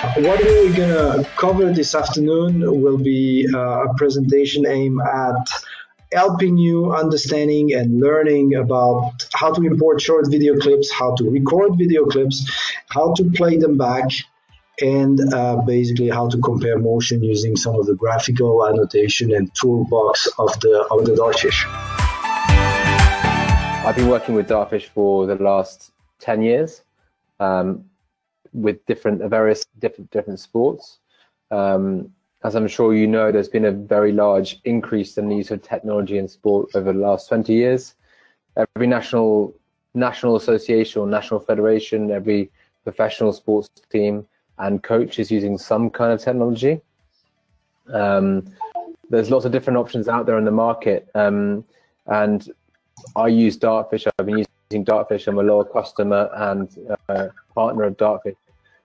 What we're gonna cover this afternoon will be a presentation aimed at helping you understanding and learning about how to import short video clips, how to record video clips, how to play them back, and basically how to compare motion using some of the graphical annotation and toolbox of the Dartfish. I've been working with Dartfish for the last 10 years with various different sports. As I'm sure you know, there's been a very large increase in the use of technology in sport over the last 20 years. Every national association or national federation, every professional sports team and coach is using some kind of technology. There's lots of different options out there in the market, and I use Dartfish. I've been using Dartfish. I'm a loyal customer and partner of Dartfish.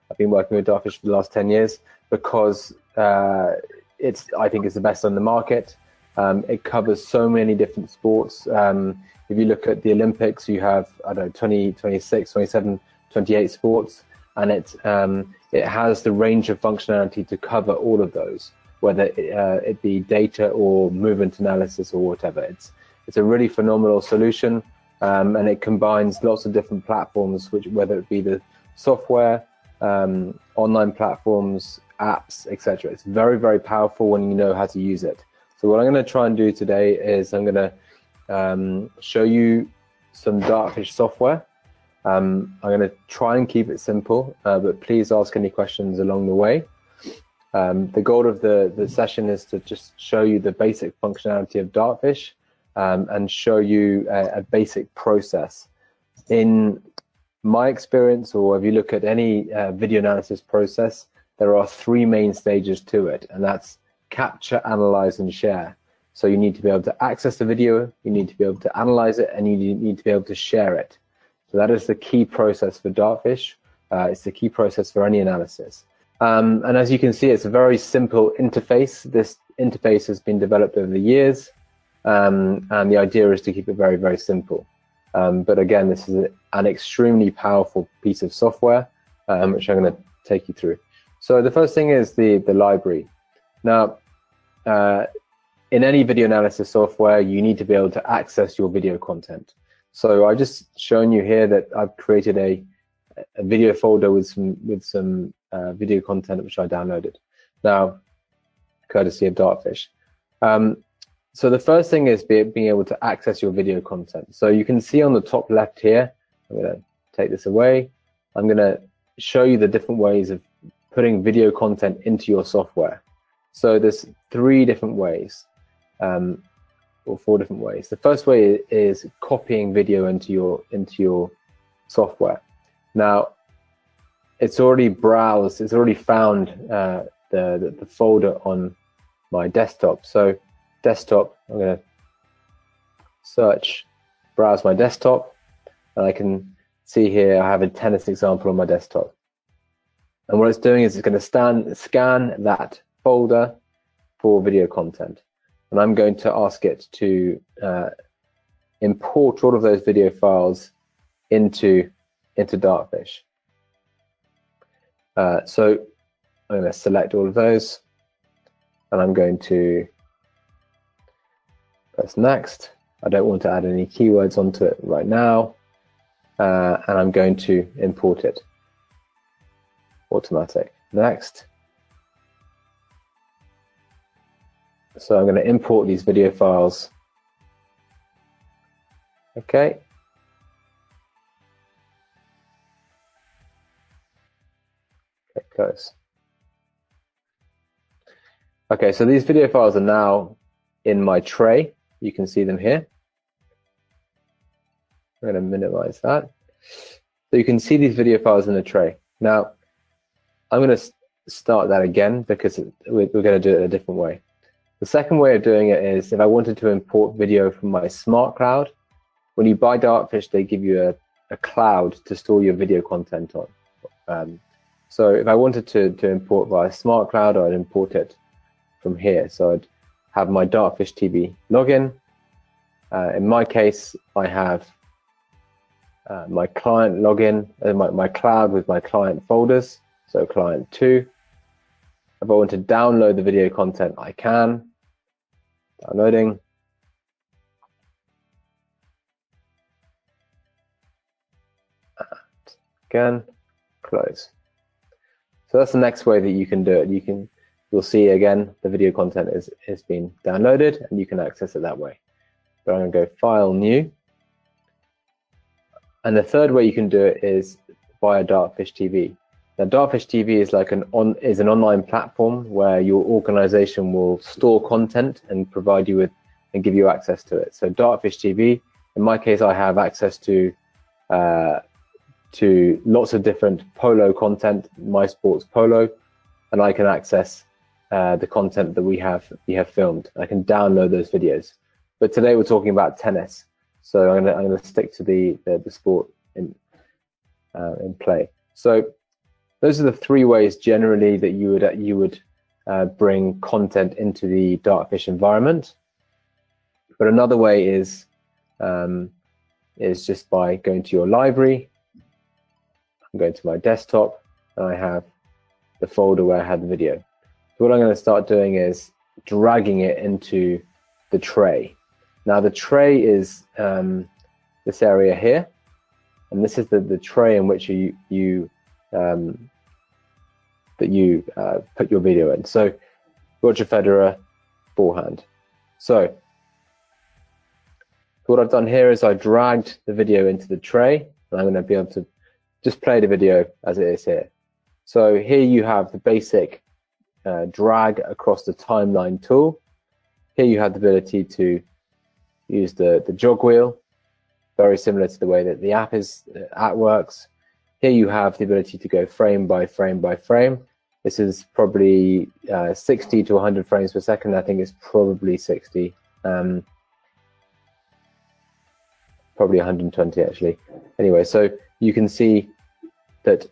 I've been working with Dartfish for the last 10 years because I think it's the best on the market. It covers so many different sports. If you look at the Olympics, you have, I don't know, 20, 26, 27, 28 sports, and it has the range of functionality to cover all of those, whether it be data or movement analysis or whatever. It's a really phenomenal solution, and it combines lots of different platforms, whether it be the software, online platforms, apps, etc. It's very, very powerful when you know how to use it. So what I'm going to try and do today is I'm going to show you some Dartfish software. I'm going to try and keep it simple, but please ask any questions along the way. The goal of the session is to just show you the basic functionality of Dartfish and show you a basic process. In my experience, or if you look at any video analysis process, there are three main stages to it, and that's capture, analyze, and share. So you need to be able to access the video, you need to be able to analyze it, and you need to be able to share it. So that is the key process for Dartfish. It's the key process for any analysis. And as you can see, it's a very simple interface. This interface has been developed over the years, and the idea is to keep it very, very simple. But again, this is an extremely powerful piece of software, which I'm going to take you through. So the first thing is the library. Now, in any video analysis software, you need to be able to access your video content. So I've just shown you here that I've created a video folder with some video content which I downloaded. Now, courtesy of Dartfish. So the first thing is being able to access your video content. So you can see on the top left here, I'm going to take this away. I'm going to show you the different ways of putting video content into your software. So there's three different ways, or four different ways. The first way is copying video into your software. Now, it's already browsed, it's already found the folder on my desktop. So desktop, I'm going to search, browse my desktop, and I can see here I have a tennis example on my desktop. And what it's doing is it's going to scan that folder for video content. And I'm going to ask it to import all of those video files into Dartfish. So I'm going to select all of those, and I'm going to press next. I don't want to add any keywords onto it right now, and I'm going to import it. Automatic. Next. So I'm going to import these video files. Okay. Okay, close. Okay, so these video files are now in my tray. You can see them here. I'm going to minimize that. So you can see these video files in the tray. Now, I'm going to start that again because we're going to do it a different way. The second way of doing it is if I wanted to import video from my smart cloud. When you buy Dartfish, they give you a cloud to store your video content on. So if I wanted to import via smart cloud, I'd import it from here. So I'd have my Dartfish TV login. In my case, I have my client login, my cloud with my client folders. So client 2. If I want to download the video content, I can. Downloading. And again, close. So that's the next way that you can do it. You'll see again the video content is being downloaded, and you can access it that way. But I'm going to go File, New. And the third way you can do it is via Dartfish TV. Now, Dartfish TV is like an online platform where your organization will store content and provide you with and give you access to it. So Dartfish TV, in my case, I have access to lots of different polo content, My Sports Polo, and I can access the content that we have filmed. I can download those videos. But today we're talking about tennis, so I'm gonna stick to the sport in play. So those are the three ways generally that you would bring content into the Dartfish environment. But another way is just by going to your library. I'm going to my desktop, and I have the folder where I had the video. So what I'm going to start doing is dragging it into the tray. Now the tray is this area here, and this is the tray in which you put your video in. So Roger Federer forehand. So what I've done here is I dragged the video into the tray, and I'm going to be able to just play the video as it is here. So here you have the basic drag across the timeline tool. Here you have the ability to use the jog wheel, very similar to the way that the app works. Here you have the ability to go frame by frame by frame. This is probably 60 to 100 frames per second. I think it's probably 60, probably 120 actually. Anyway, so you can see that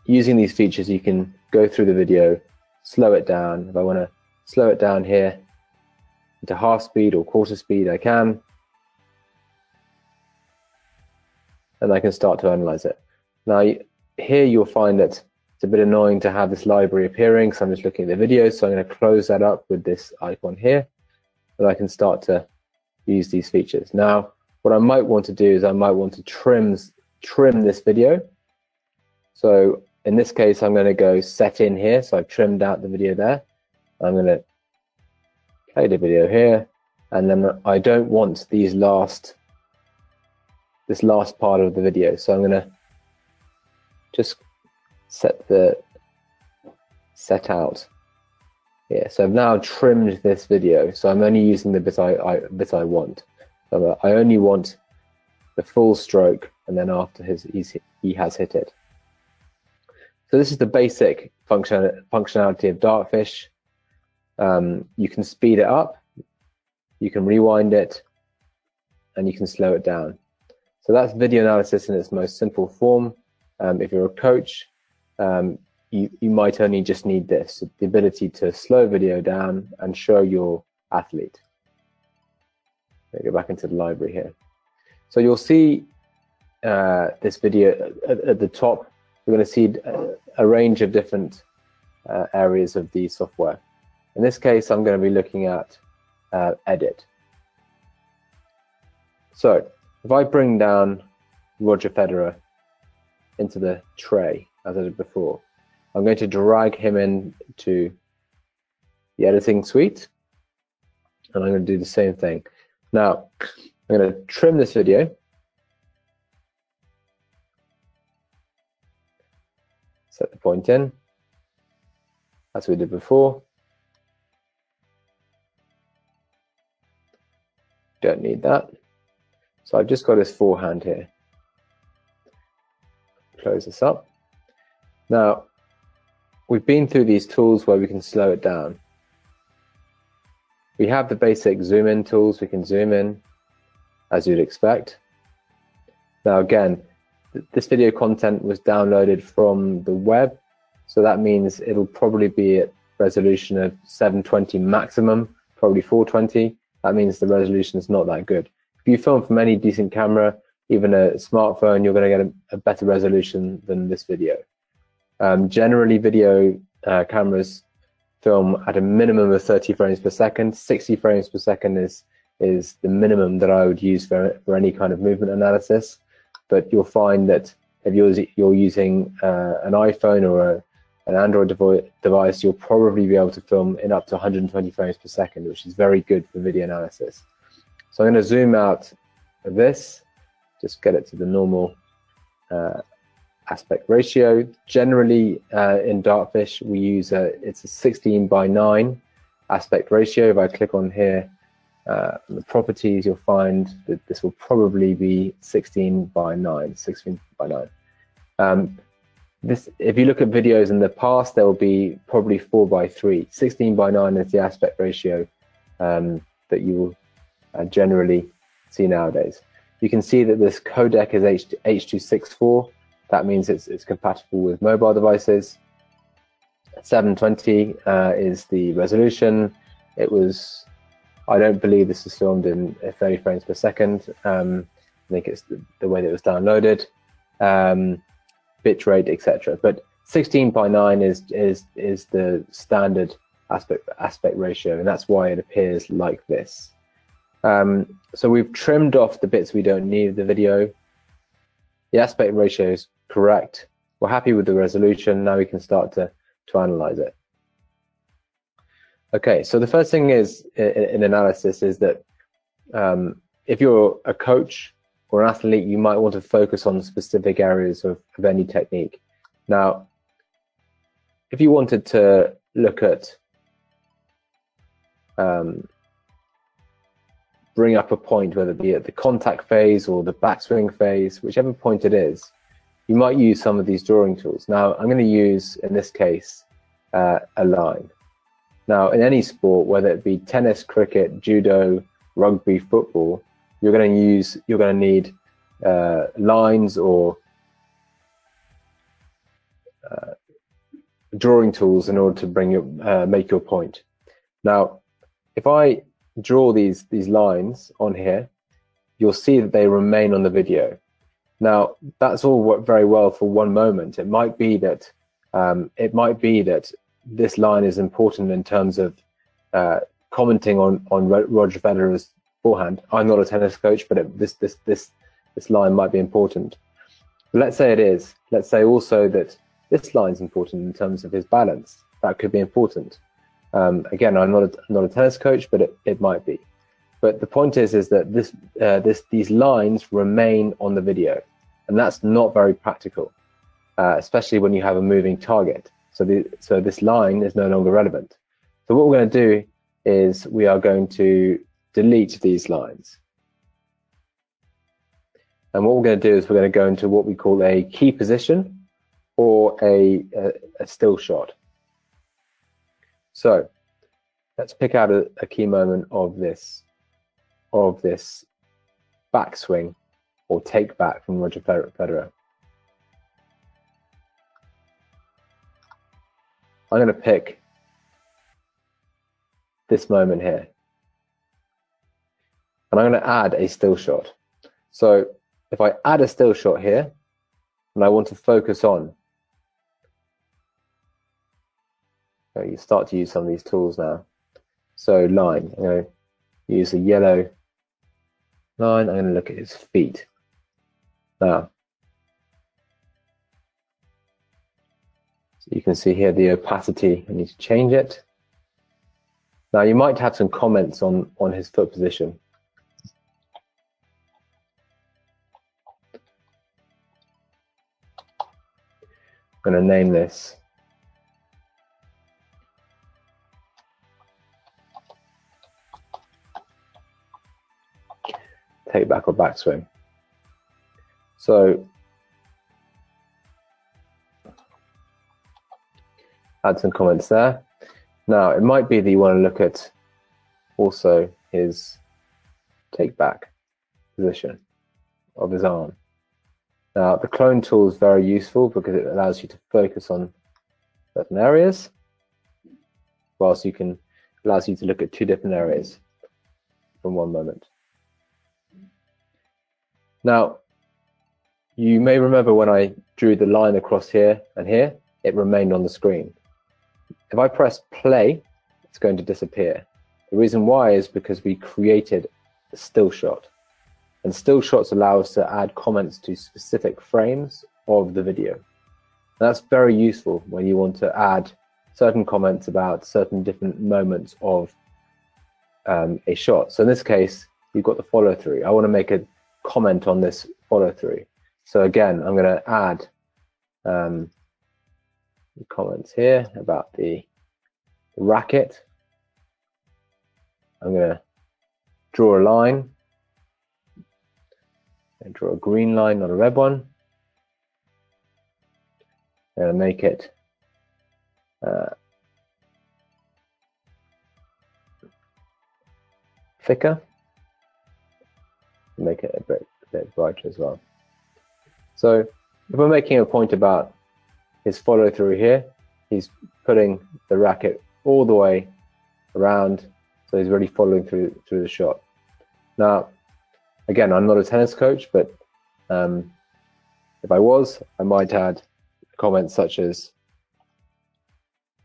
using these features, you can go through the video, slow it down. If I want to slow it down here into half speed or quarter speed, I can. And I can start to analyze it. Now, here you'll find that it's a bit annoying to have this library appearing, so I'm just looking at the video. So I'm going to close that up with this icon here, and I can start to use these features. Now, what I might want to do is I might want to trim this video. So in this case, I'm going to go set in here. So I've trimmed out the video there. I'm going to play the video here, and then I don't want this last part of the video. So I'm going to just set out here. So I've now trimmed this video. So I'm only using the bit I want. So I only want the full stroke, and then after he has hit it. So this is the basic functionality of Dartfish. You can speed it up, you can rewind it, and you can slow it down. So that's video analysis in its most simple form. If you're a coach, you might only just need this, the ability to slow video down and show your athlete. Let me go back into the library here. So you'll see this video at the top. You're going to see a range of different areas of the software. In this case, I'm going to be looking at edit. So if I bring down Roger Federer into the tray, as I did before, I'm going to drag him into the editing suite, and I'm going to do the same thing. Now, I'm going to trim this video. Set the point in, as we did before. Don't need that. So I've just got his forehand here. Close this up. Now, we've been through these tools where we can slow it down. We have the basic zoom in tools. We can zoom in, as you'd expect. Now again, this video content was downloaded from the web, so that means it'll probably be at resolution of 720 maximum, probably 420. That means the resolution is not that good. If you film from any decent camera, even a smartphone, you're going to get a better resolution than this video. Generally, video cameras film at a minimum of 30 frames per second. 60 frames per second is the minimum that I would use for any kind of movement analysis. But you'll find that if you're using an iPhone or an Android device, you'll probably be able to film in up to 120 frames per second, which is very good for video analysis. So I'm going to zoom out of this, just get it to the normal aspect ratio. Generally, in Dartfish, we use it's a 16:9 aspect ratio. If I click on here, the properties, you'll find that this will probably be 16:9. If you look at videos in the past, there will be probably 4:3. 16:9 is the aspect ratio that you will generally see nowadays. You can see that this codec is H.264. That means it's compatible with mobile devices. 720 is the resolution. I don't believe this is filmed in 30 frames per second. I think it's the way that it was downloaded. Bitrate, etc. But 16:9 is the standard aspect ratio, and that's why it appears like this. So we've trimmed off the bits we don't need of the video. The aspect ratio is correct. We're happy with the resolution. Now we can start to analyze it. Okay, so the first thing is in analysis is that if you're a coach or an athlete, you might want to focus on specific areas of any technique. Now, if you wanted to look at bring up a point, whether it be at the contact phase or the backswing phase, whichever point it is, you might use some of these drawing tools. Now, I'm going to use, in this case, a line. Now, in any sport, whether it be tennis, cricket, judo, rugby, football, you're going to need lines or drawing tools in order to make your point. Now, if I draw these lines on here, you'll see that they remain on the video. Now, that's all worked very well for one moment. It might be that this line is important in terms of commenting on Roger Federer's forehand. I'm not a tennis coach, but this line might be important. But let's say it is. Let's say also that this line is important in terms of his balance. That could be important. Again, I'm not a tennis coach, but it might be. But the point is that these lines remain on the video, and that's not very practical, especially when you have a moving target. So this line is no longer relevant. So what we're going to do is we are going to delete these lines. And what we're going to do is we're going to go into what we call a key position or a still shot. So let's pick out a key moment of this backswing or take back from Roger Federer. I'm going to pick this moment here, and I'm going to add a still shot. So if I add a still shot here, and I want to focus on, you start to use some of these tools now. So line, I'm going to use a yellow line. I'm going to look at his feet. Now, so you can see here the opacity. I need to change it. Now you might have some comments on his foot position. I'm going to name this take back or backswing. So add some comments there. Now it might be that you want to look at also his take back position of his arm. Now the clone tool is very useful because it allows you to focus on certain areas, whilst allows you to look at two different areas from one moment. Now, you may remember when I drew the line across here and here, it remained on the screen. If I press play, it's going to disappear. The reason why is because we created a still shot. And still shots allow us to add comments to specific frames of the video. That's very useful when you want to add certain comments about certain different moments of a shot. So in this case, you've got the follow through. I want to make a comment on this follow through. So again, I'm going to add comments here about the racket. I'm going to draw a line and draw a green line, not a red one. I'm going to make it thicker, make it a bit brighter as well. So if we're making a point about his follow through here, he's putting the racket all the way around, so he's really following through the shot. Now, again, I'm not a tennis coach, but if I was, I might add comments such as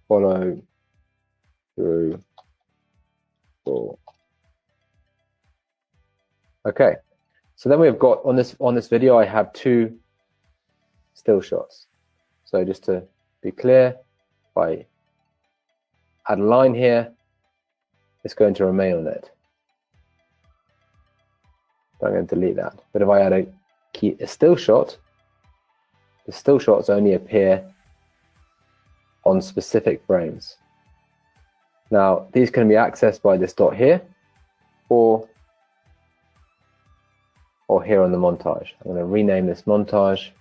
follow through ball. Okay, so then we've got on this video, I have 2 still shots. So just to be clear, if I add a line here, it's going to remain on it. So I'm going to delete that. But if I add a still shot, the still shots only appear on specific frames. Now, these can be accessed by this dot here, or here on the montage. I'm going to rename this montage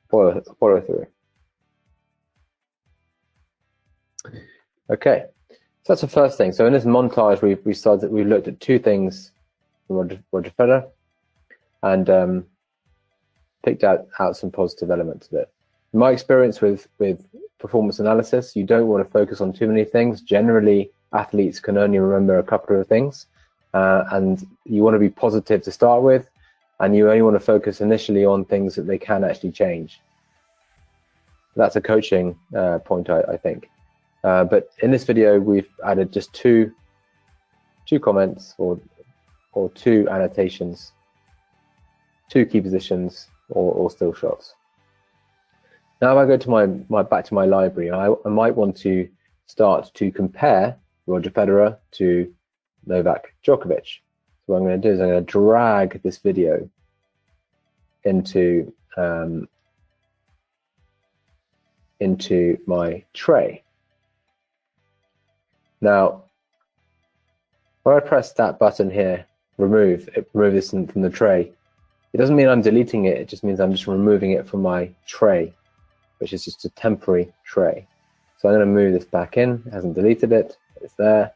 follow through. Okay, so that's the first thing. So in this montage, we've looked at 2 things from Roger Federer and picked out some positive elements of it. In my experience with performance analysis, you don't want to focus on too many things. Generally, athletes can only remember a couple of things, and you want to be positive to start with, and you only want to focus initially on things that they can actually change. That's a coaching point, I think. But in this video, we've added just two comments or 2 annotations, 2 key positions or still shots. Now, if I go to back to my library, I might want to start to compare Roger Federer to Novak Djokovic. So what I'm going to do is I'm going to drag this video into my tray. Now, when I press that button here, remove this from the tray, it doesn't mean I'm deleting it, it just means I'm just removing it from my tray, which is just a temporary tray. So I'm going to move this back in, it hasn't deleted it, it's there.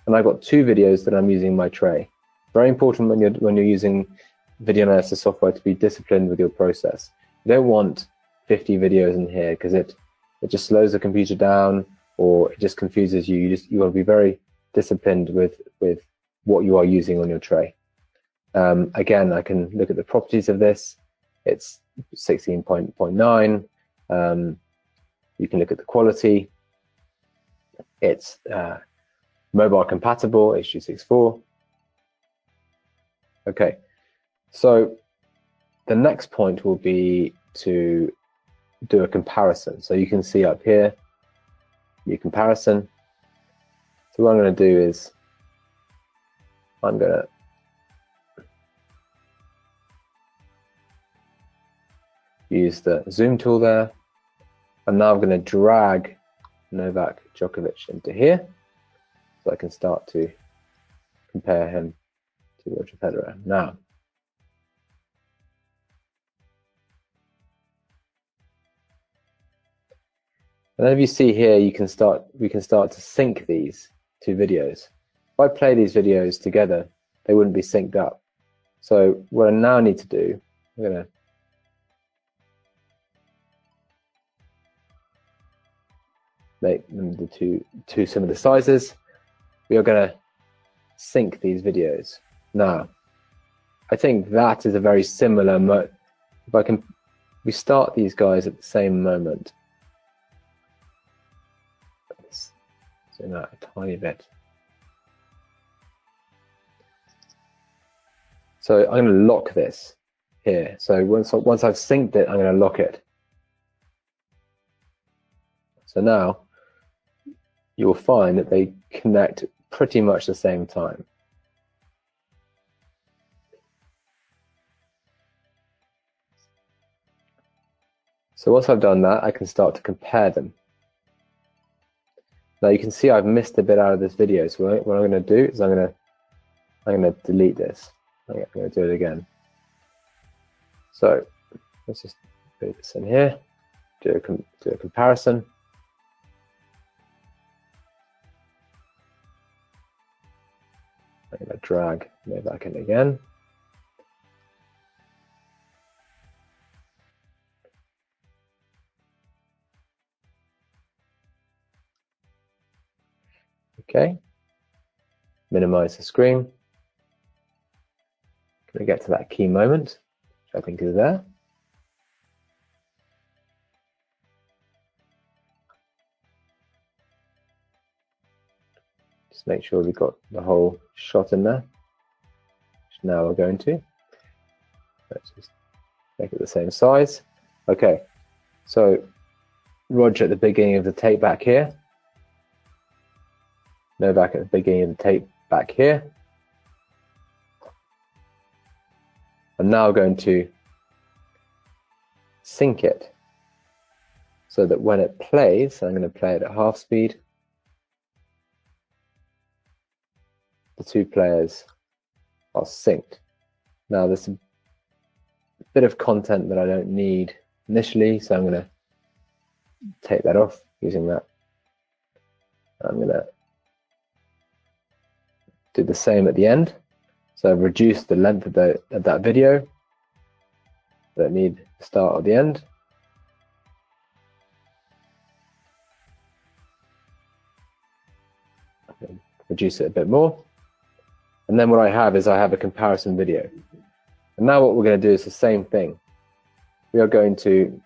And I've got 2 videos that I'm using in my tray. Very important when you're using video analysis software to be disciplined with your process. You don't want 50 videos in here because it just slows the computer down, or it just confuses you. You want to be very disciplined with what you are using on your tray. Again, I can look at the properties of this. It's 16.9. You can look at the quality. It's mobile compatible, H.264. Okay, so the next point will be to do a comparison. So you can see up here, your comparison. So what I'm going to do is I'm going to use the zoom tool there, and now I'm going to drag Novak Djokovic into here, so I can start to compare him to Roger Federer. Now, and then if you see here, we can start to sync these 2 videos. If I play these videos together, they wouldn't be synced up. So what I now need to do, I'm going to make them the two similar sizes. We are going to sync these videos. Now, I think that is a very similar if I can, we start these guys at the same moment. Let's zoom out a tiny bit. So I'm going to lock this here. So once I've synced it, I'm going to lock it. So now you'll find that they connect pretty much the same time. So once I've done that, I can start to compare them. Now you can see I've missed a bit out of this video. So what I'm going to do is I'm going to delete this. I'm going to do it again. So let's just put this in here, do a comparison. I'm going to drag it back in again. Okay, minimize the screen. Going to get to that key moment, which I think is there. Just make sure we've got the whole shot in there, which now we're going to. Let's just make it the same size. Okay, so Roger at the beginning of the tape back here. Novak at the beginning of the tape back here. I'm now going to sync it so that when it plays, I'm going to play it at half speed. The two players are synced. Now there's a bit of content that I don't need initially, so I'm going to take that off using that. I'm going to do the same at the end. So I've reduced the length of that video. Don't need the start or the end. Reduce it a bit more. And then what I have is I have a comparison video. And now what we're going to do is the same thing. We are going to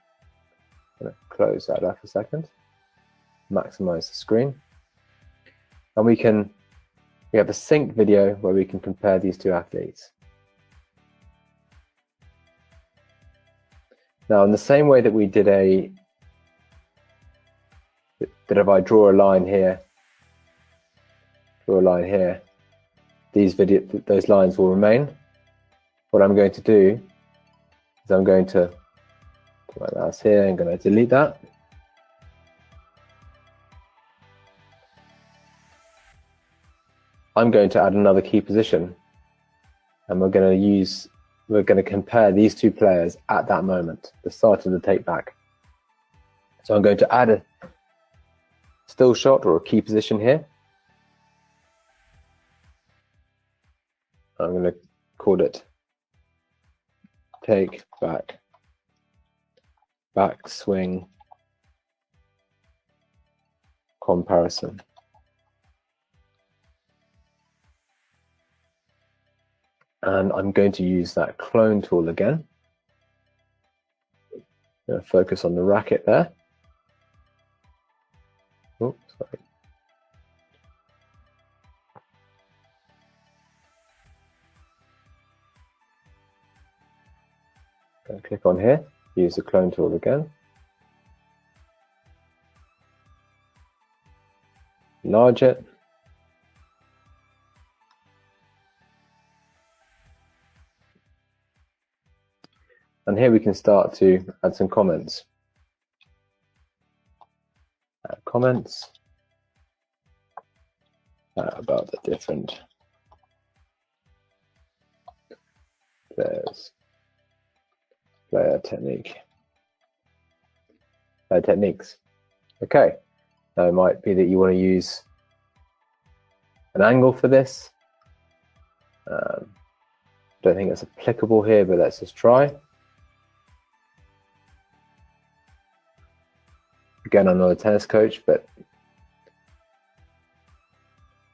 close that up a second, maximize the screen. And we have a sync video where we can compare these two athletes. Now, in the same way that we did that if I draw a line here, those lines will remain. What I'm going to do is I'm going to put my mouse here, I'm going to delete that. I'm going to add another key position, and we're going to compare these two players at that moment, the start of the take back. So I'm going to add a still shot or a key position here. I'm going to call it take back, back swing comparison. And I'm going to use that clone tool again. I'm going to focus on the racket there. Oops, sorry. Going to click on here, use the clone tool again. Enlarge it. And here we can start to add some comments. Add comments about the different players, player techniques. Okay, now it might be that you want to use an angle for this. Don't think it's applicable here, but let's just try. Again, I'm not a tennis coach, but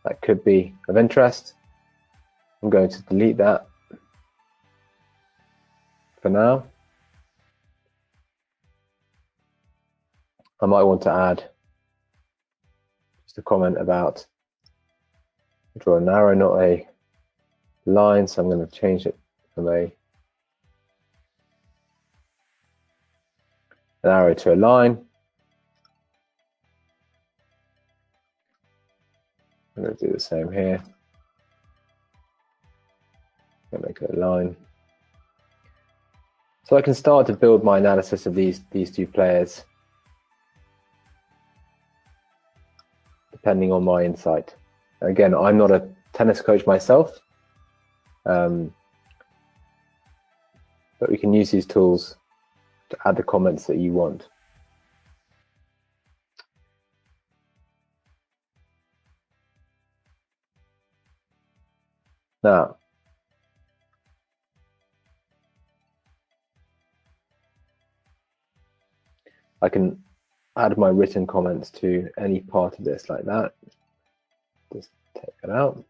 that could be of interest. I'm going to delete that for now. I might want to add just a comment about draw an arrow, not a line, so I'm going to change it from an arrow to a line. I'm going to do the same here. I'm going to make it a line. So I can start to build my analysis of these two players depending on my insight. Again, I'm not a tennis coach myself, but we can use these tools to add the comments that you want. Now, I can add my written comments to any part of this like that. Just take it out.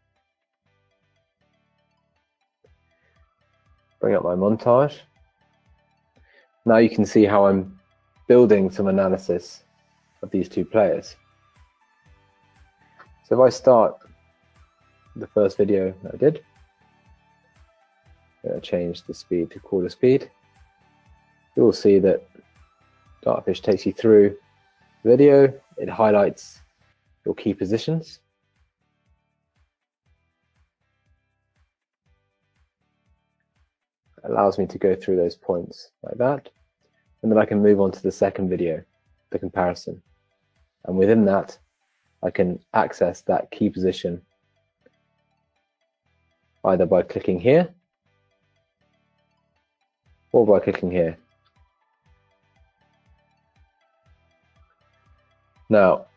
Bring up my montage. Now you can see how I'm building some analysis of these two players. So if I start the first video that I did, I'm going to change the speed to quarter speed. You will see that Dartfish takes you through the video. It highlights your key positions. It allows me to go through those points like that. And then I can move on to the second video, the comparison. And within that, I can access that key position either by clicking here or by clicking here. Now,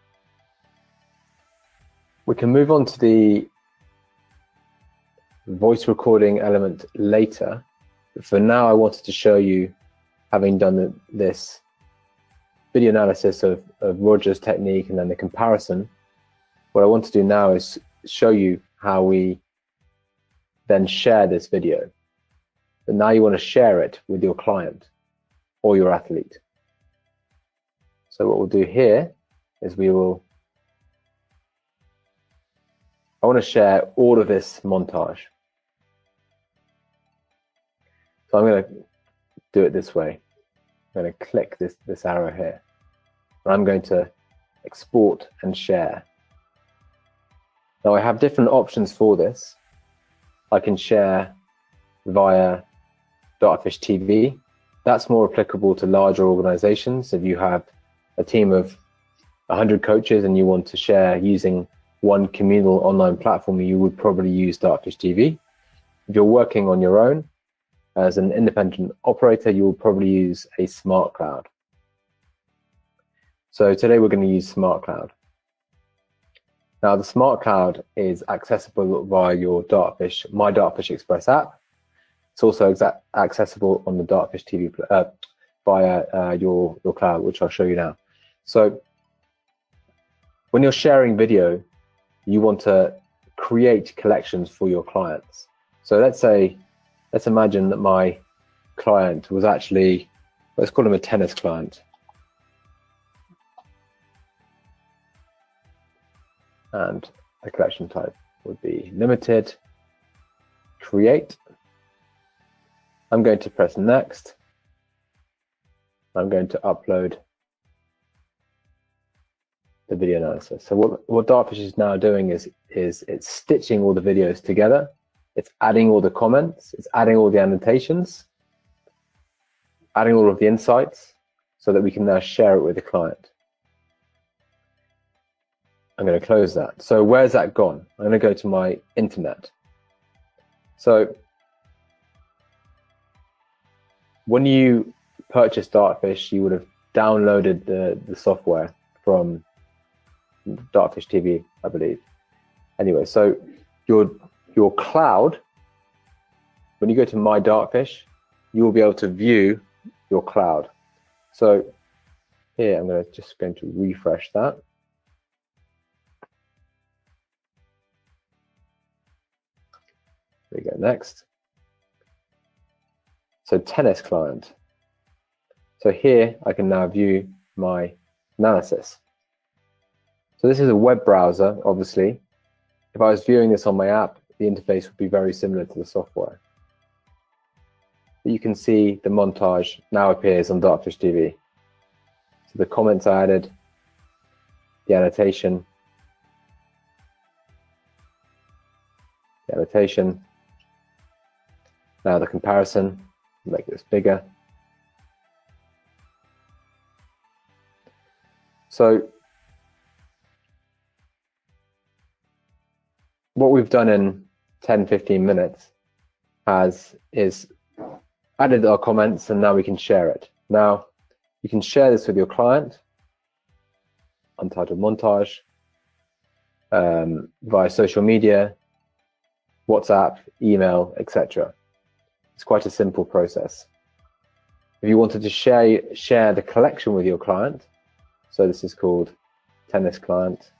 we can move on to the voice recording element later. But for now, I wanted to show you, having done this video analysis of Roger's technique and then the comparison, what I want to do now is show you how we then share this video. But now you want to share it with your client or your athlete. So what we'll do here is I want to share all of this montage. So I'm going to do it this way. I'm going to click this arrow here. And I'm going to export and share. Now I have different options for this. I can share via Dartfish TV. That's more applicable to larger organizations. If you have a team of 100 coaches and you want to share using one communal online platform, you would probably use Dartfish TV. If you're working on your own as an independent operator, you will probably use a smart cloud. So today we're going to use smart cloud. Now the smart cloud is accessible via your My Dartfish Express app. It's also accessible on the Dartfish TV via your cloud, which I'll show you now. So when you're sharing video, you want to create collections for your clients. So let's imagine that my client was actually, let's call him a tennis client. And the collection type would be limited, create. I'm going to press next. I'm going to upload the video analysis. So what Dartfish is now doing is it's stitching all the videos together. It's adding all the comments. It's adding all the annotations, adding all of the insights so that we can now share it with the client. I'm going to close that. So where's that gone? I'm going to go to my internet. So when you purchased Dartfish, you would have downloaded the software from Dartfish TV, I believe. Anyway, so your cloud, when you go to My Dartfish, you will be able to view your cloud. So here, I'm just going to refresh that. There we go, next. So tennis client. So here I can now view my analysis. So this is a web browser, obviously. If I was viewing this on my app, the interface would be very similar to the software. But you can see the montage now appears on Dartfish TV. So the comments I added, the annotation, now the comparison, make this bigger. So what we've done in 10-15 minutes is added our comments, and now we can share it. Now you can share this with your client, untitled montage, via social media, WhatsApp, email, etc. It's quite a simple process. If you wanted to share the collection with your client, so this is called tennis client,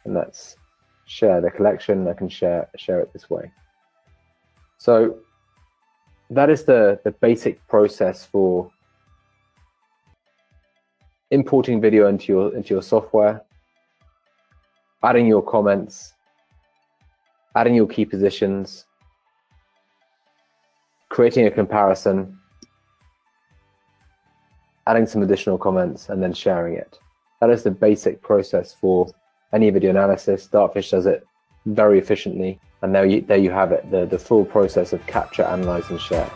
and let's share the collection. I can share it this way. So that is the basic process for importing video into your software, adding your comments, adding your key positions, creating a comparison, adding some additional comments, and then sharing it. That is the basic process for any video analysis. Dartfish does it very efficiently, and there you have it, the full process of capture, analyze, and share.